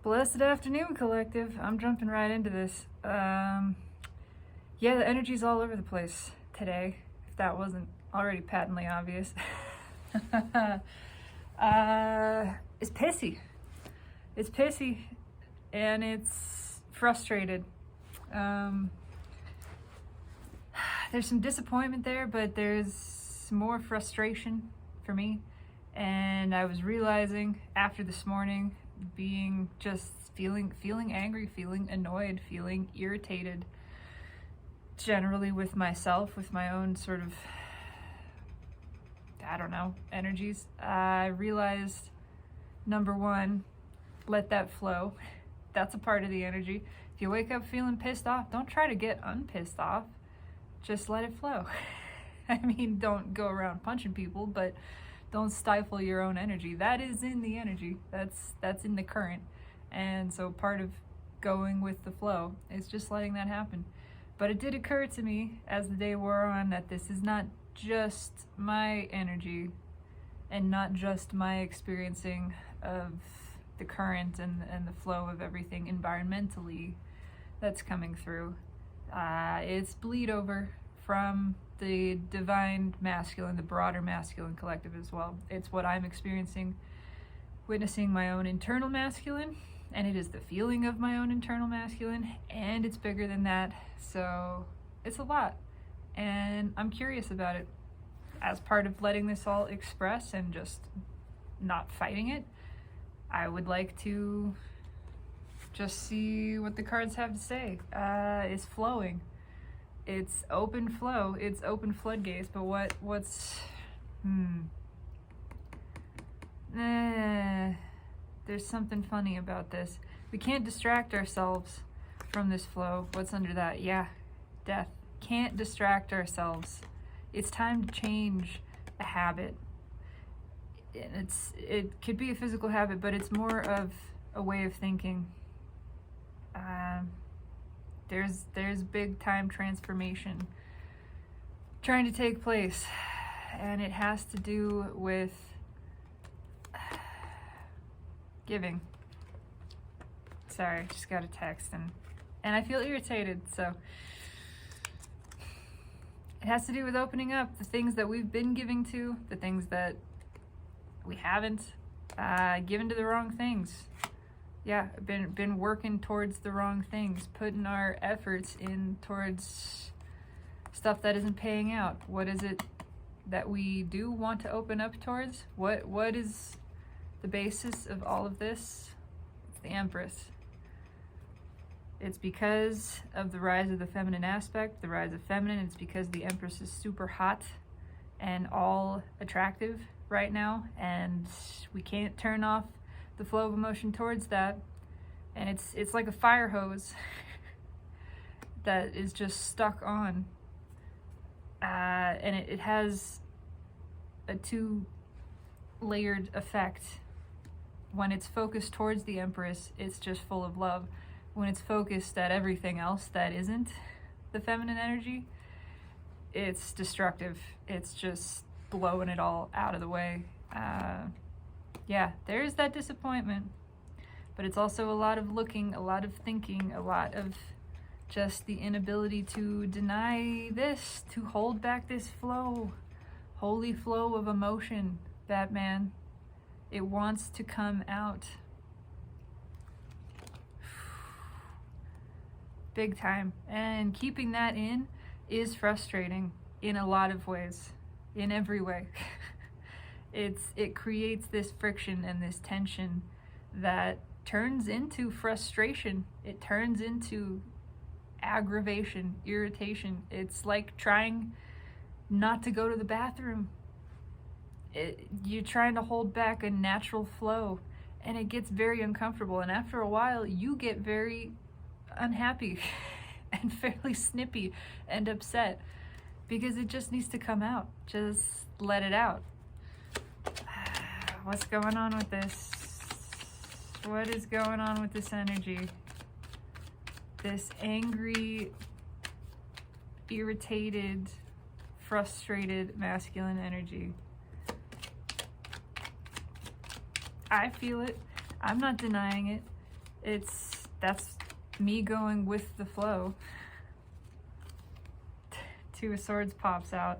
Blessed afternoon, collective. I'm jumping right into this. Yeah, the energy's all over the place today, if that wasn't already patently obvious. It's pissy. It's pissy, and it's frustrated. There's some disappointment there, but there's more frustration for me. And I was realizing after this morning, being just feeling angry, feeling annoyed, feeling irritated, generally with myself, with my own sort of, I don't know, energies. I realized, number one, let that flow. That's a part of the energy. If you wake up feeling pissed off, don't try to get unpissed off. Just let it flow. I mean, don't go around punching people, but don't stifle your own energy. That is in the energy. That's in the current. And so part of going with the flow is just letting that happen. But it did occur to me as the day wore on that this is not just my energy and not just my experiencing of the current and the flow of everything environmentally that's coming through. It's bleed over from the divine masculine, the broader masculine collective as well. It's what I'm experiencing, witnessing my own internal masculine, and it is the feeling of my own internal masculine, and it's bigger than that. So it's a lot, and I'm curious about it. As part of letting this all express and just not fighting it, I would like to just see what the cards have to say. It's flowing. It's open flow. It's open floodgates. But what's there's something funny about this. We can't distract ourselves from this flow. What's under that? Yeah, death. Can't distract ourselves. It's time to change a habit. It could be a physical habit, but it's more of a way of thinking. There's big time transformation trying to take place, and it has to do with giving. Sorry, just got a text and I feel irritated, so it has to do with opening up the things that we've been giving to, the things that we haven't given to the wrong things. Yeah, been working towards the wrong things, putting our efforts in towards stuff that isn't paying out. What is it that we do want to open up towards? What is the basis of all of this? It's the Empress. It's because of the rise of the feminine aspect, the rise of feminine. It's because the Empress is super hot and all attractive right now, and we can't turn off the flow of emotion towards that. And it's like a fire hose that is just stuck on, and it has a two-layered effect. When it's focused towards the Empress, it's just full of love. When it's focused at everything else that isn't the feminine energy, it's destructive. It's just blowing it all out of the way. Yeah, there's that disappointment, but it's also a lot of looking, a lot of thinking, a lot of just the inability to deny this, to hold back this flow, holy flow of emotion, Batman. It wants to come out. Big time. And keeping that in is frustrating in a lot of ways, in every way. It creates this friction and this tension that turns into frustration. It turns into aggravation, irritation. It's like trying not to go to the bathroom. You're trying to hold back a natural flow, and it gets very uncomfortable. And after a while, you get very unhappy and fairly snippy and upset because it just needs to come out. Just let it out. What's going on with this? What is going on with this energy? This angry, irritated, frustrated masculine energy. I feel it. I'm not denying it. That's me going with the flow. Two of Swords pops out.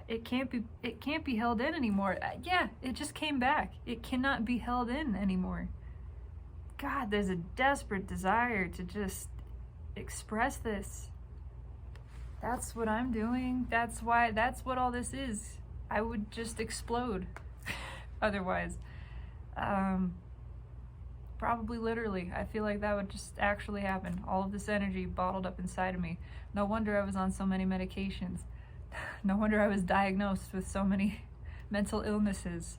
It can't be held in anymore. Yeah, it just came back. It cannot be held in anymore. God, there's a desperate desire to just express this. That's what I'm doing. That's what all this is. I would just explode otherwise. Probably literally. I feel like that would just actually happen. All of this energy bottled up inside of me. No wonder I was on so many medications. No wonder I was diagnosed with so many mental illnesses.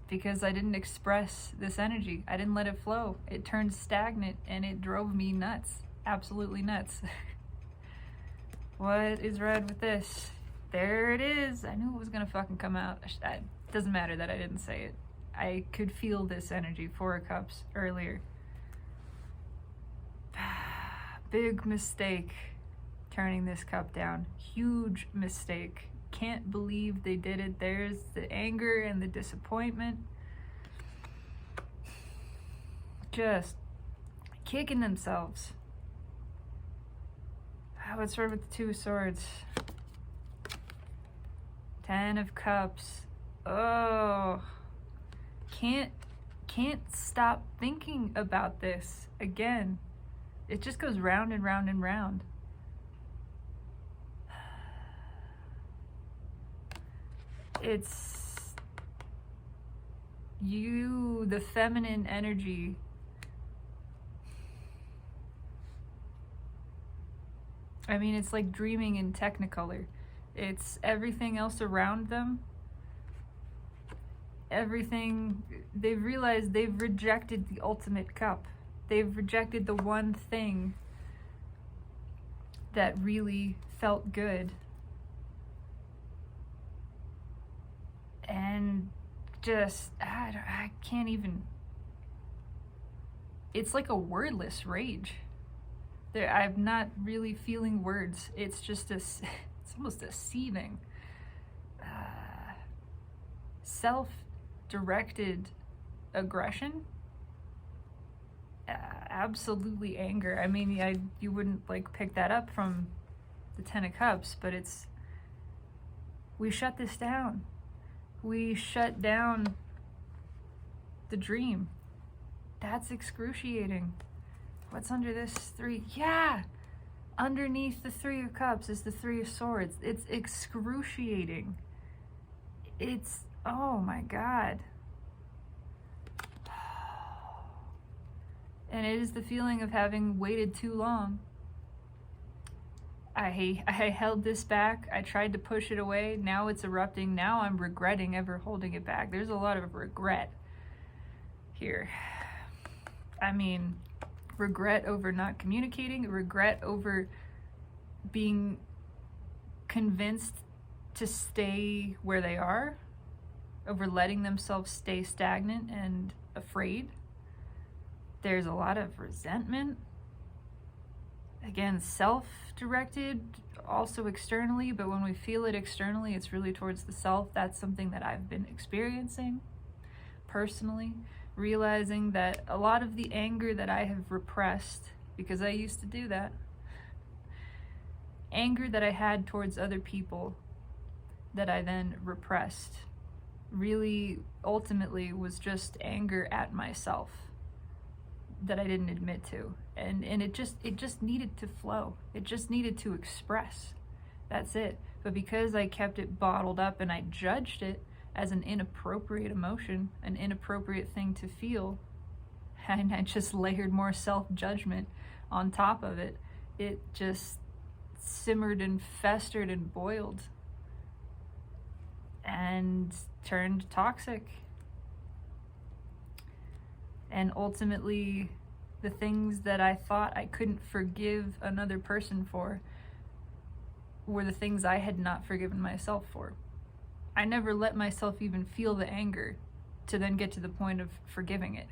Because I didn't express this energy. I didn't let it flow. It turned stagnant and it drove me nuts. Absolutely nuts. What is red with this? There it is. I knew it was gonna fucking come out. It doesn't matter that I didn't say it. I could feel this energy, 4 of Cups, earlier. Big mistake turning this cup down. Huge mistake. Can't believe they did it. There's the anger and the disappointment. Just kicking themselves. Let's start with the 2 of Swords. 10 of Cups. Oh, can't stop thinking about this again. It just goes round and round and round. It's you, the feminine energy. I mean, it's like dreaming in Technicolor. It's everything else around them. Everything, they've realized they've rejected the ultimate cup. They've rejected the one thing that really felt good. And just, I can't even, it's like a wordless rage. I'm not really feeling words. It's just it's almost a seething. Self-directed aggression. Absolutely anger. I mean, you wouldn't like pick that up from the 10 of Cups, but it's, we shut this down. We shut down the dream. That's excruciating. What's under this 3? Yeah! Underneath the 3 of Cups is the 3 of Swords. It's excruciating. It's, oh my God. And it is the feeling of having waited too long. I held this back. I tried to push it away. Now it's erupting. Now I'm regretting ever holding it back. There's a lot of regret here. I mean, regret over not communicating, regret over being convinced to stay where they are, over letting themselves stay stagnant and afraid. There's a lot of resentment. Again, self-directed, also externally, but when we feel it externally, it's really towards the self. That's something that I've been experiencing personally, realizing that a lot of the anger that I have repressed, because I used to do that, anger that I had towards other people that I then repressed, really ultimately was just anger at myself that I didn't admit to. And it just needed to flow. It just needed to express. That's it. But because I kept it bottled up and I judged it as an inappropriate emotion, an inappropriate thing to feel, and I just layered more self-judgment on top of it, it just simmered and festered and boiled and turned toxic. And ultimately, the things that I thought I couldn't forgive another person for were the things I had not forgiven myself for. I never let myself even feel the anger to then get to the point of forgiving it.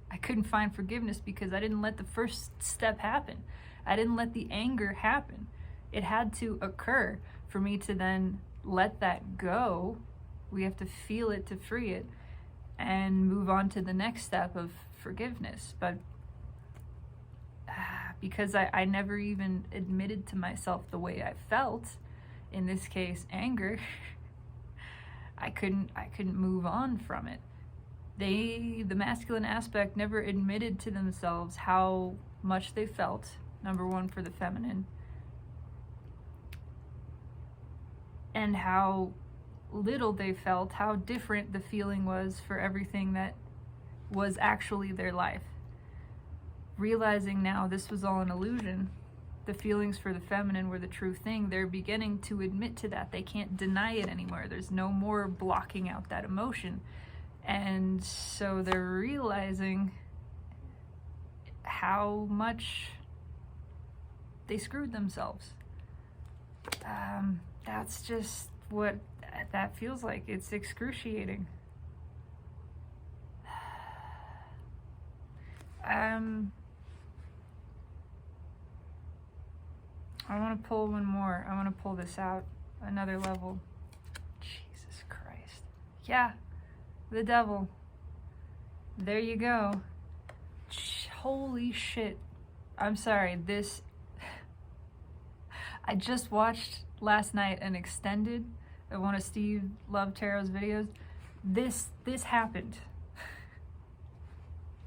I couldn't find forgiveness because I didn't let the first step happen. I didn't let the anger happen. It had to occur for me to then let that go. We have to feel it to free it. and move on to the next step of forgiveness. But because I never even admitted to myself the way I felt, in this case anger, I couldn't move on from it. The masculine aspect never admitted to themselves how much they felt, number one, for the feminine, and how little they felt, how different the feeling was for everything that was actually their life. Realizing now this was all an illusion, the feelings for the feminine were the true thing, they're beginning to admit to that. They can't deny it anymore. There's no more blocking out that emotion. And so they're realizing how much they screwed themselves. That's just what that feels like. It's excruciating. I want to pull one more. I want to pull this out another level. Jesus Christ. Yeah, the devil. There you go. Holy shit. I'm sorry, this... I just watched last night an extended of one of Steve Love Tarot's videos. This happened.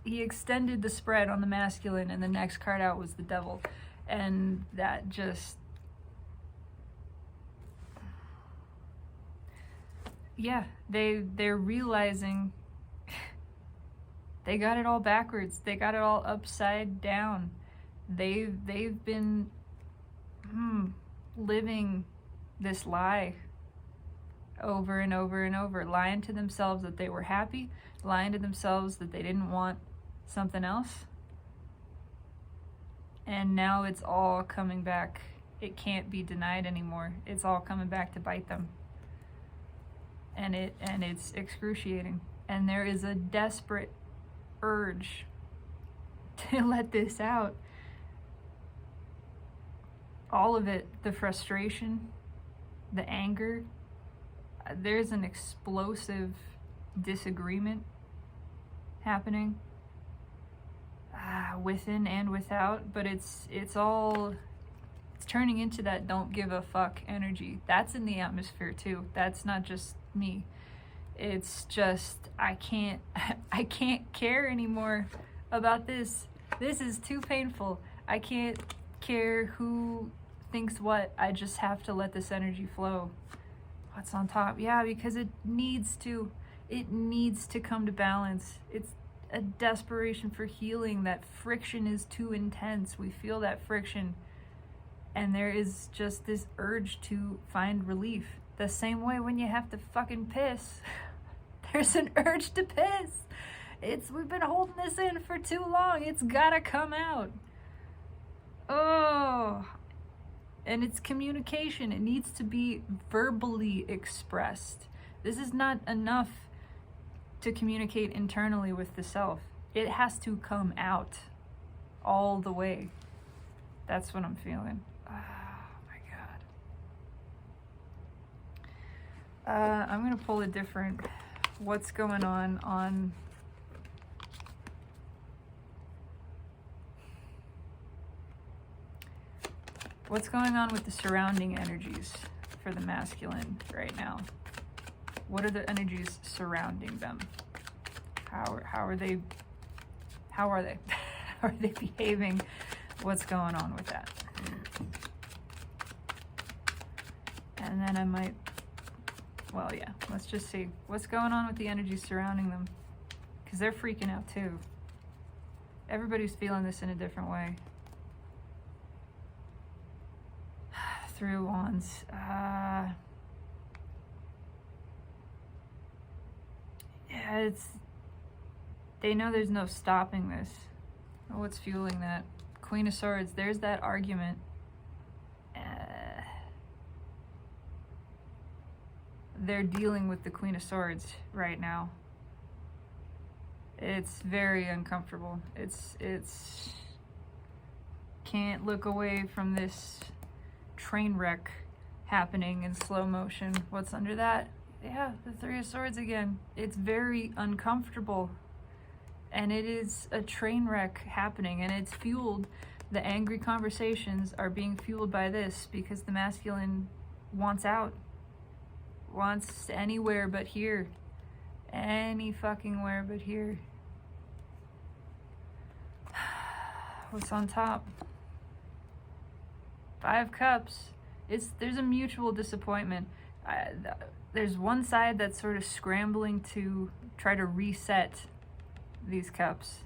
He extended the spread on the masculine, and the next card out was the devil. And that just... yeah, they're realizing they got it all backwards. They got it all upside down. They've been living this lie over and over and over, lying to themselves that they were happy, lying to themselves that they didn't want something else. And now it's all coming back. It can't be denied anymore. It's all coming back to bite them. And it's excruciating. And there is a desperate urge to let this out. All of it, the frustration, the anger, there's an explosive disagreement happening within and without, but it's turning into that don't give a fuck energy. That's in the atmosphere too. That's not just me. It's just I can't care anymore about this. This is too painful. I can't care who thinks what. I just have to let this energy flow. What's on top? Yeah, because it needs to come to balance. It's a desperation for healing. That friction is too intense. We feel that friction, and there is just this urge to find relief. The same way when you have to fucking piss. There's an urge to piss. We've been holding this in for too long. It's gotta come out. Oh, and it's communication. It needs to be verbally expressed. This is not enough to communicate internally with the self. It has to come out all the way. That's what I'm feeling. Oh my God. I'm gonna pull a different what's going on what's going on with the surrounding energies for the masculine right now. What are the energies surrounding them? How are they how are they behaving? What's going on with that? And then I might, well, yeah, let's just see what's going on with the energies surrounding them, because they're freaking out too. Everybody's feeling this in a different way. Three of Wands. Yeah, they know there's no stopping this. What's fueling that? Queen of Swords. There's that argument. They're dealing with the Queen of Swords right now. It's very uncomfortable. It's can't look away from this train wreck happening in slow motion. What's under that? Yeah, the Three of Swords again. It's very uncomfortable. And it is a train wreck happening, and it's fueled. The angry conversations are being fueled by this because the masculine wants out. Wants anywhere but here. Any fucking where but here. What's on top? Five Cups. There's a mutual disappointment. There's one side that's sort of scrambling to try to reset these cups.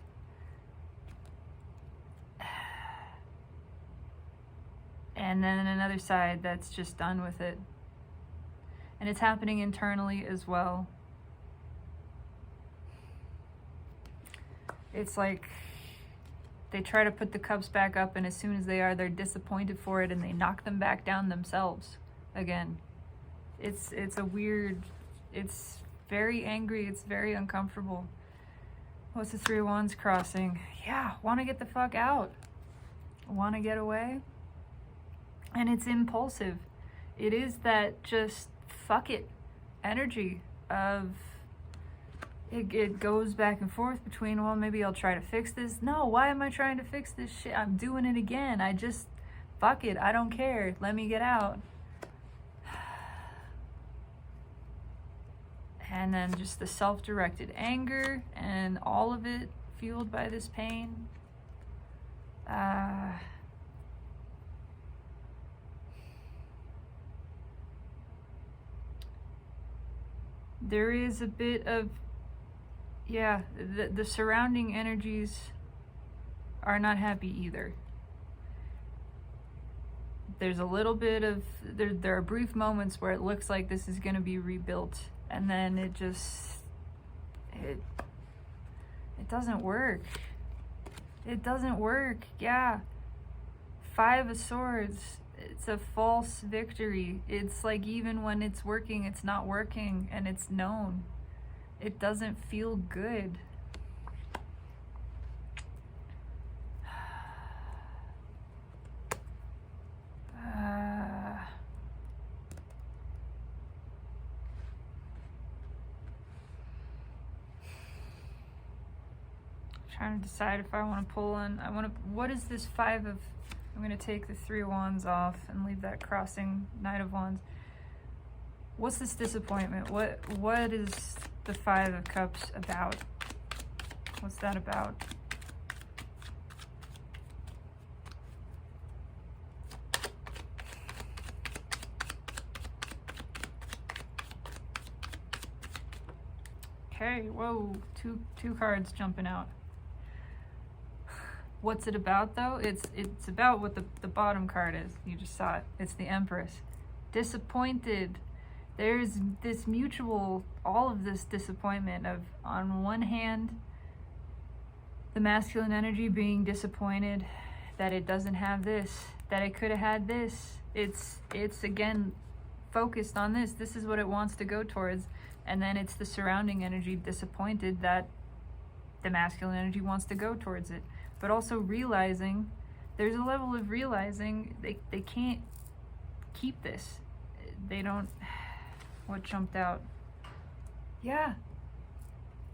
And then another side that's just done with it. And it's happening internally as well. It's like they try to put the cups back up, and as soon as they're disappointed for it, and they knock them back down themselves again. It's a weird, it's very angry, it's very uncomfortable. What's the Three of Wands crossing? Yeah, want to get the fuck out. Want to get away. And it's impulsive. It is that just fuck it energy of it goes back and forth between, well, maybe I'll try to fix this. No, why am I trying to fix this shit? I'm doing it again. I just, fuck it. I don't care. Let me get out. And then just the self-directed anger and all of it fueled by this pain. There is a bit of, yeah, the surrounding energies are not happy either. There's a little bit of, there are brief moments where it looks like this is going to be rebuilt, and then it just, it doesn't work. It doesn't work, yeah. Five of Swords, it's a false victory. It's like even when it's working, it's not working, and it's known. It doesn't feel good. Trying to decide if I want to pull in. What is this Five of, I'm going to take the Three of Wands off and leave that crossing Knight of Wands. What's this disappointment? What is the Five of Cups about? What's that about? Okay, whoa, two cards jumping out. What's it about though? It's about what the bottom card is. You just saw it. It's the Empress. Disappointed. There's this mutual, all of this disappointment of, on one hand, the masculine energy being disappointed that it doesn't have this, that it could have had this. It's again focused on this. This is what it wants to go towards. And then it's the surrounding energy disappointed that the masculine energy wants to go towards it. But also realizing, there's a level of realizing they can't keep this. They don't, what jumped out? Yeah.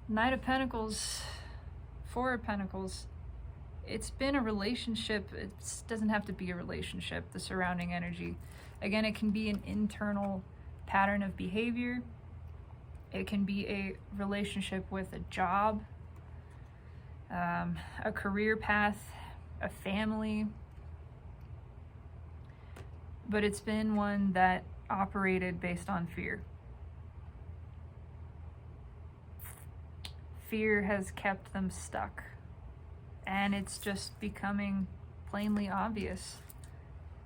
Knight of Pentacles, Four of Pentacles. It's been a relationship. It doesn't have to be a relationship, the surrounding energy. Again, it can be an internal pattern of behavior. It can be a relationship with a job, a career path, a family. But it's been one that operated based on fear. Fear has kept them stuck. And it's just becoming plainly obvious.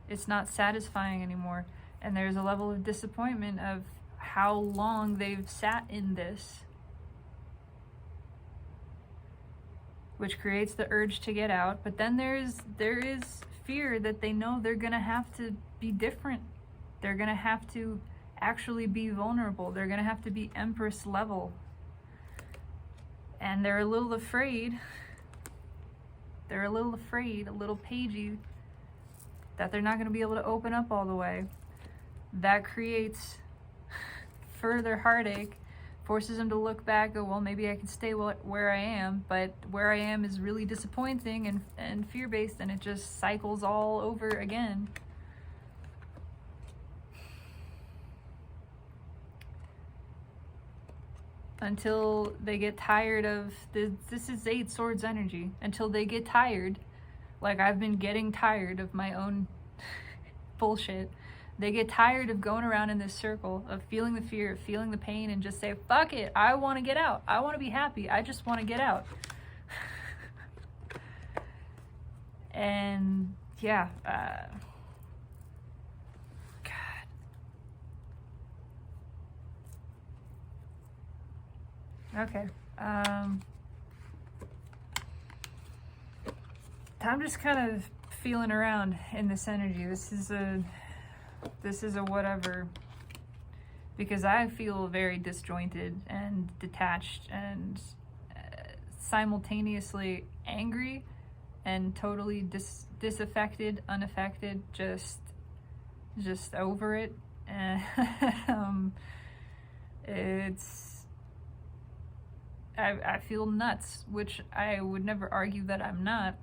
It's not satisfying anymore. And there's a level of disappointment of how long they've sat in this, which creates the urge to get out. But then there is fear that they know they're gonna have to be different. They're gonna have to actually be vulnerable. They're gonna have to be Empress level. And they're a little afraid. They're a little afraid, a little pagey, that they're not gonna be able to open up all the way. That creates further heartache, forces him to look back, go, well, maybe I can stay where I am, but where I am is really disappointing and fear-based, and it just cycles all over again. Until they get tired of this is 8 Swords energy. Until they get tired, like I've been getting tired of my own bullshit. They get tired of going around in this circle, of feeling the fear, of feeling the pain, and just say, fuck it, I want to get out. I want to be happy. I just want to get out. And yeah, okay. I'm just kind of feeling around in this energy. This is a whatever, because I feel very disjointed and detached and simultaneously angry and totally disaffected, unaffected, just over it. And I feel nuts, which I would never argue that I'm not,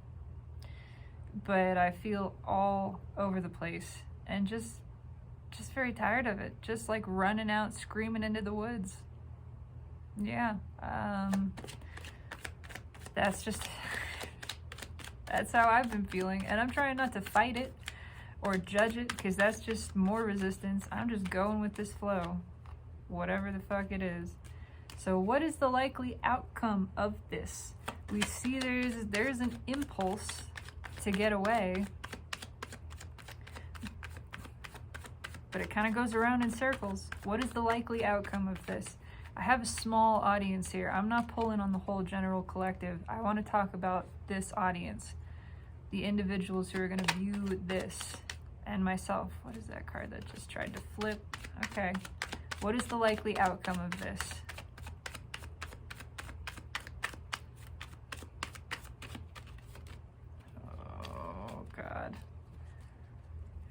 but I feel all over the place and just very tired of it. Just like running out, screaming into the woods. Yeah, that's how I've been feeling, and I'm trying not to fight it or judge it, because that's just more resistance. I'm just going with this flow, whatever the fuck it is. So what is the likely outcome of this? We see there's an impulse to get away, but it kind of goes around in circles. What is the likely outcome of this? I have a small audience here. I'm not pulling on the whole general collective. I want to talk about this audience, the individuals who are going to view this, and myself. What is that card that just tried to flip? Okay. What is the likely outcome of this? Oh, God.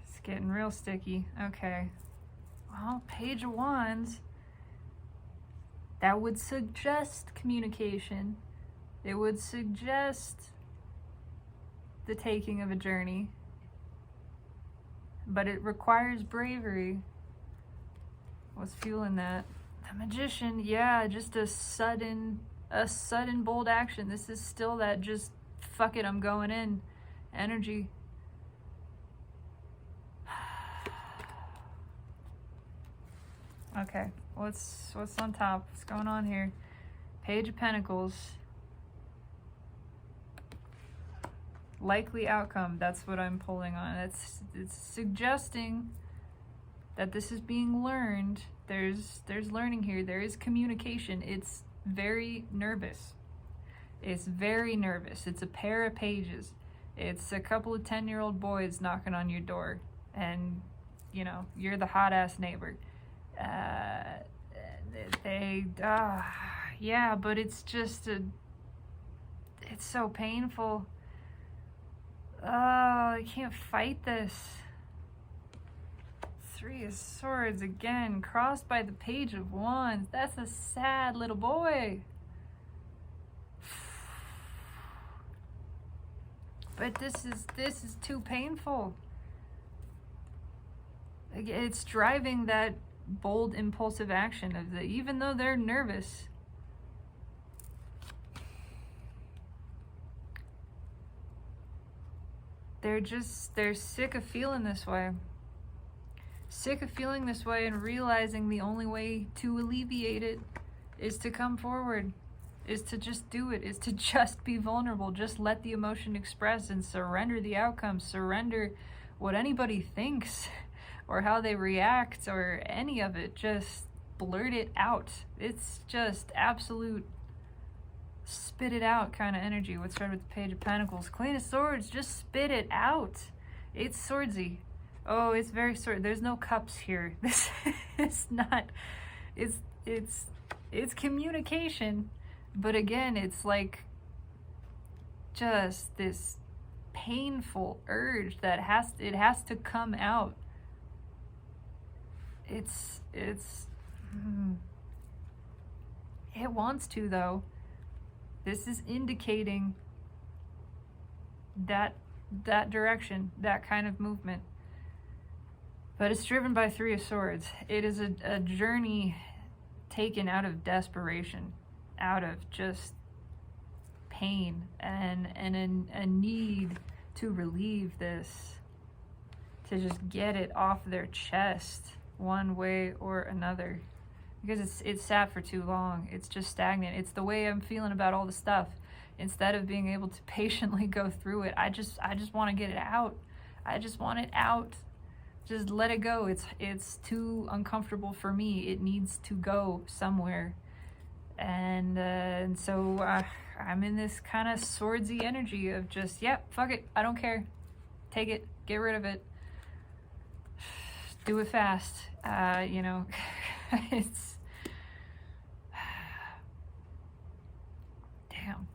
It's getting real sticky. Okay. Well, Page of Wands. That would suggest communication. It would suggest the taking of a journey. But it requires bravery. What's fueling that? The Magician, yeah, just a sudden bold action. This is still that just fuck it, I'm going in energy. Okay, what's on top? What's going on here? Page of Pentacles. Likely outcome, that's what I'm pulling on. It's suggesting that this is being learned. There's learning here. There is communication. It's very nervous. It's very nervous. It's a pair of pages. It's a couple of 10-year-old boys knocking on your door, and you know, you're the hot ass neighbor. Yeah, but it's just it's so painful. I can't fight this. 3 of Swords again, crossed by the Page of Wands. That's a sad little boy. But this is too painful. It's driving that bold, impulsive action of the, even though they're nervous. They're sick of feeling this way. Sick of feeling this way and realizing the only way to alleviate it is to come forward, is to just do it, is to just be vulnerable, just let the emotion express and surrender the outcome, surrender what anybody thinks or how they react or any of it. Just blurt it out. It's just absolute spit it out kind of energy. What started with the Page of Pentacles, Queen of Swords, just spit it out. It's swordsy. Oh, it's very sword. There's no cups here. This is not, it's communication, but again, it's like just this painful urge that has to come out. It's It wants to, though. This is indicating that direction, that kind of movement. But it's driven by Three of Swords. It is a journey taken out of desperation, out of just pain and a need to relieve this, to just get it off their chest one way or another, because it's sat for too long. It's just stagnant. It's the way I'm feeling about all the stuff. Instead of being able to patiently go through it, I just want to get it out. I just want it out. Just let it go. It's too uncomfortable for me. It needs to go somewhere. And so I'm in this kind of swordsy energy of just, yep, fuck it. I don't care. Take it. Get rid of it. Do it fast. You know, it's... Damn.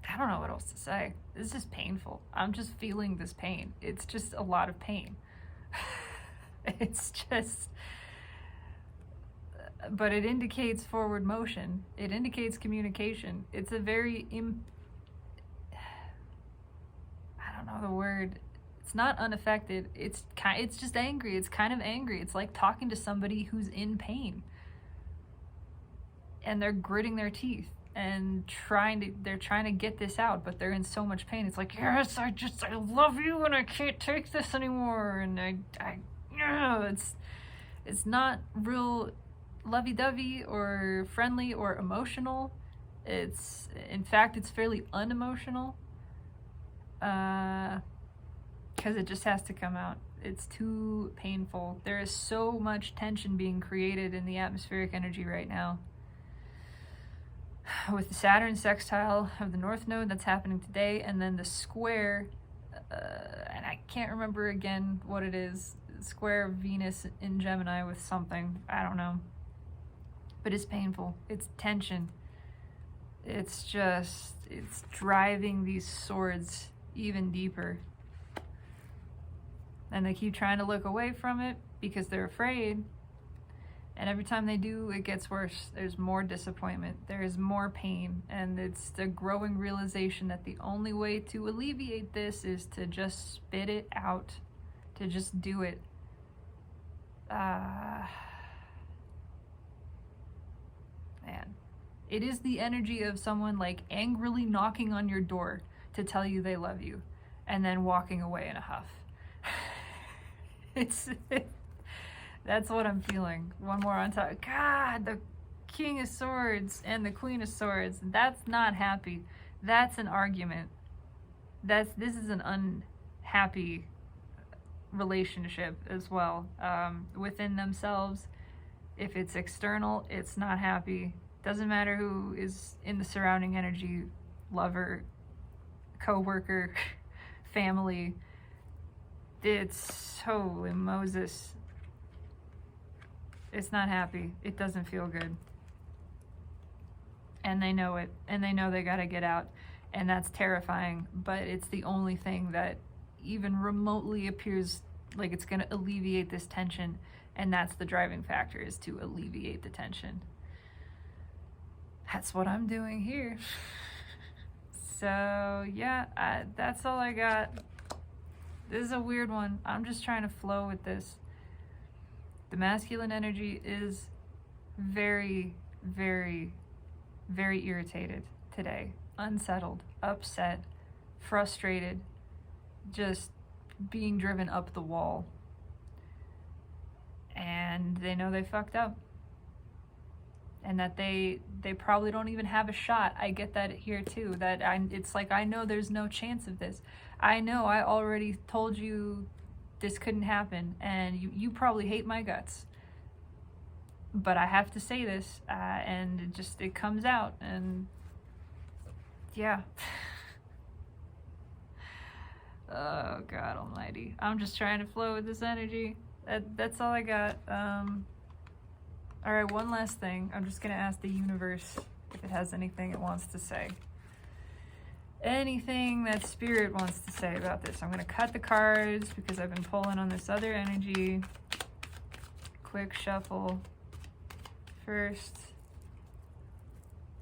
I don't know what else to say. This is painful. I'm just feeling this pain. It's just a lot of pain. It's just... But it indicates forward motion. It indicates communication. It's a very... I don't know the word. It's not unaffected. It's just angry. It's kind of angry. It's like talking to somebody who's in pain. And they're gritting their teeth and they're trying to get this out, but they're in so much pain. It's like, yes, I love you and I can't take this anymore. And it's not real lovey-dovey or friendly or emotional. In fact, it's fairly unemotional. Because it just has to come out. It's too painful. There is so much tension being created in the atmospheric energy right now. With the Saturn sextile of the North Node that's happening today, and then the square, and I can't remember again what it is, square of Venus in Gemini with something, I don't know. But it's painful. It's tension. It's driving these swords even deeper. And they keep trying to look away from it because they're afraid. And every time they do, it gets worse. There's more disappointment. There is more pain. And it's the growing realization that the only way to alleviate this is to just spit it out. To just do it. Man. It is the energy of someone like angrily knocking on your door to tell you they love you. And then walking away in a huff. That's what I'm feeling. One more on top. God, the King of Swords and the Queen of Swords. That's not happy. That's an argument. This is an unhappy relationship as well. Within themselves. If it's external, it's not happy. Doesn't matter who is in the surrounding energy. Lover, co-worker, family. It's, holy Moses. It's not happy. It doesn't feel good. And they know it. And they know they gotta get out. And that's terrifying. But it's the only thing that even remotely appears like it's gonna alleviate this tension. And that's the driving factor, is to alleviate the tension. That's what I'm doing here. So, yeah, that's all I got. This is a weird one. I'm just trying to flow with this. The masculine energy is very, very, very irritated today. Unsettled, upset, frustrated, just being driven up the wall. And they know they fucked up. And that they probably don't even have a shot. I get that here too. It's like, I know there's no chance of this. I know I already told you this couldn't happen, and you probably hate my guts. But I have to say this, and it comes out, and yeah. Oh, God almighty. I'm just trying to flow with this energy. That's all I got. All right, one last thing. I'm just going to ask the universe if it has anything it wants to say. Anything that Spirit wants to say about this. I'm going to cut the cards because I've been pulling on this other energy. quick shuffle first.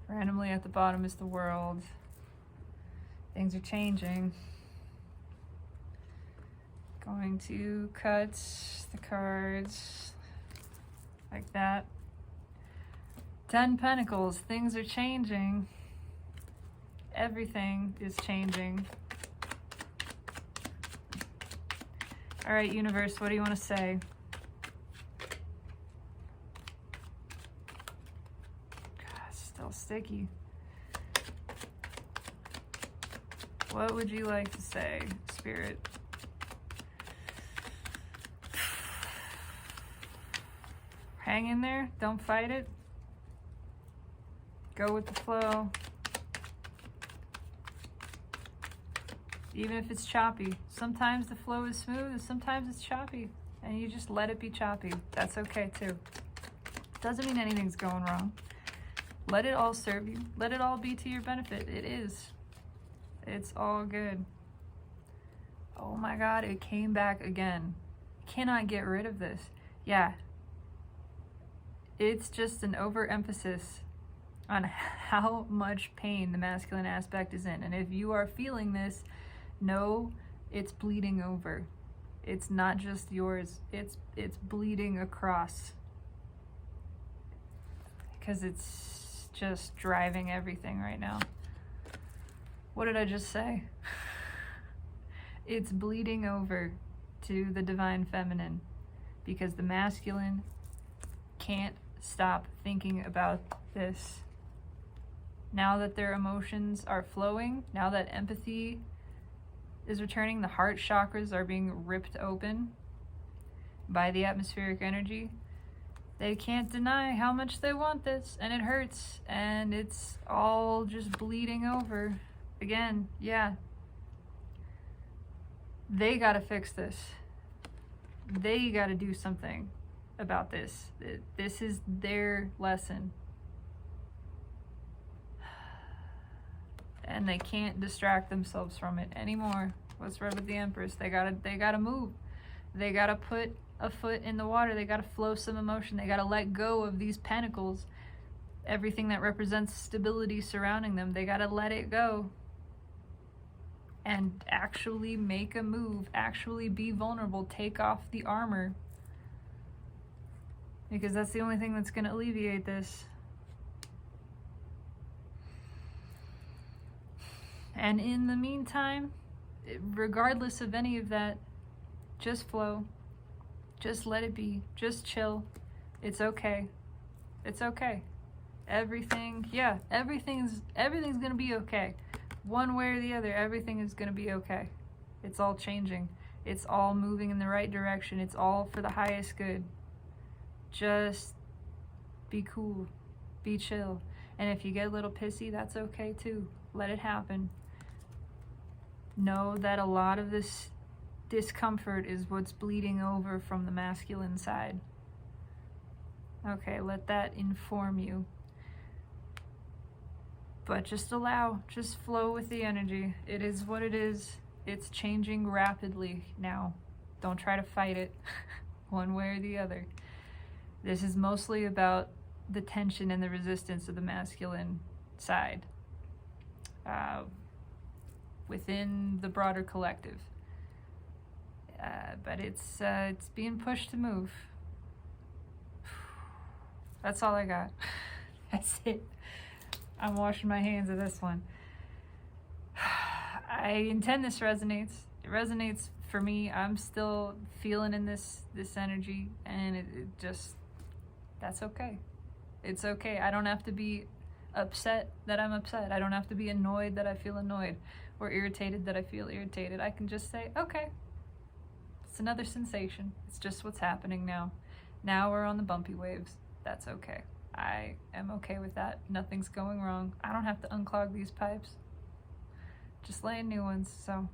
Randomly at the bottom is the world. Things are changing. Going to cut the cards like that. 10 Pentacles. Things are changing. Everything is changing. All right, universe, what do you want to say? God, still sticky. What would you like to say, Spirit? Hang in there. Don't fight it. Go with the flow. Even if it's choppy. Sometimes the flow is smooth and sometimes it's choppy. And you just let it be choppy. That's okay too. Doesn't mean anything's going wrong. Let it all serve you. Let it all be to your benefit. It is. It's all good. Oh my God, it came back again. Cannot get rid of this. Yeah. It's just an overemphasis on how much pain the masculine aspect is in. And if you are feeling this, know it's bleeding over. It's not just yours. It's bleeding across. Because it's just driving everything right now. What did I just say? It's bleeding over to the divine feminine. Because the masculine can't stop thinking about this. Now that their emotions are flowing, now that empathy is returning, the heart chakras are being ripped open by the atmospheric energy, they can't deny how much they want this, and it hurts, and it's all just bleeding over. Again, yeah. They gotta fix this. They gotta do something about this. This is their lesson. And they can't distract themselves from it anymore. What's right with the Empress? They gotta move. They gotta put a foot in the water. They gotta flow some emotion. They gotta let go of these pentacles. Everything that represents stability surrounding them. They gotta let it go. And actually make a move. Actually be vulnerable. Take off the armor. Because that's the only thing that's gonna alleviate this. And in the meantime, regardless of any of that, just flow. Just let it be. Just chill. It's okay. It's okay. Everything, yeah, everything's gonna be okay. One way or the other, everything is gonna be okay. It's all changing. It's all moving in the right direction. It's all for the highest good. Just be cool. Be chill. And if you get a little pissy, that's okay too. Let it happen. Know that a lot of this discomfort is what's bleeding over from the masculine side. Okay, let that inform you. But just allow, just flow with the energy. It is what it is. It's changing rapidly now. Don't try to fight it one way or the other. This is mostly about the tension and the resistance of the masculine side within the broader collective. But it's being pushed to move. That's all I got. That's it. I'm washing my hands of this one. I intend this resonates. It resonates for me. I'm still feeling in this energy, and it just, that's okay. It's okay. I don't have to be upset that I'm upset. I don't have to be annoyed that I feel annoyed, or irritated that I feel irritated. I can just say, okay, it's another sensation. It's just what's happening now. Now we're on the bumpy waves. That's okay. I am okay with that. Nothing's going wrong. I don't have to unclog these pipes. Just laying new ones. So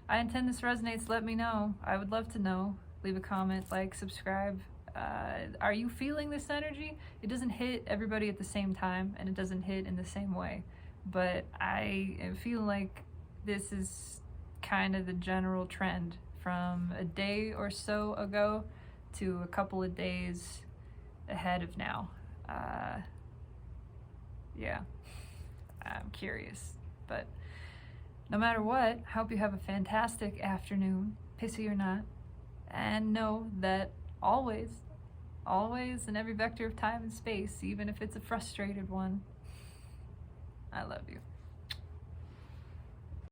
I intend this resonates. Let me know. I would love to know. Leave a comment, like, subscribe. Are you feeling this energy? It doesn't hit everybody at the same time, and it doesn't hit in the same way. But I feel like this is kind of the general trend from a day or so ago to a couple of days ahead of now. Yeah, I'm curious. But no matter what, I hope you have a fantastic afternoon, pissy or not. And know that always, always in every vector of time and space, even if it's a frustrated one, I love you.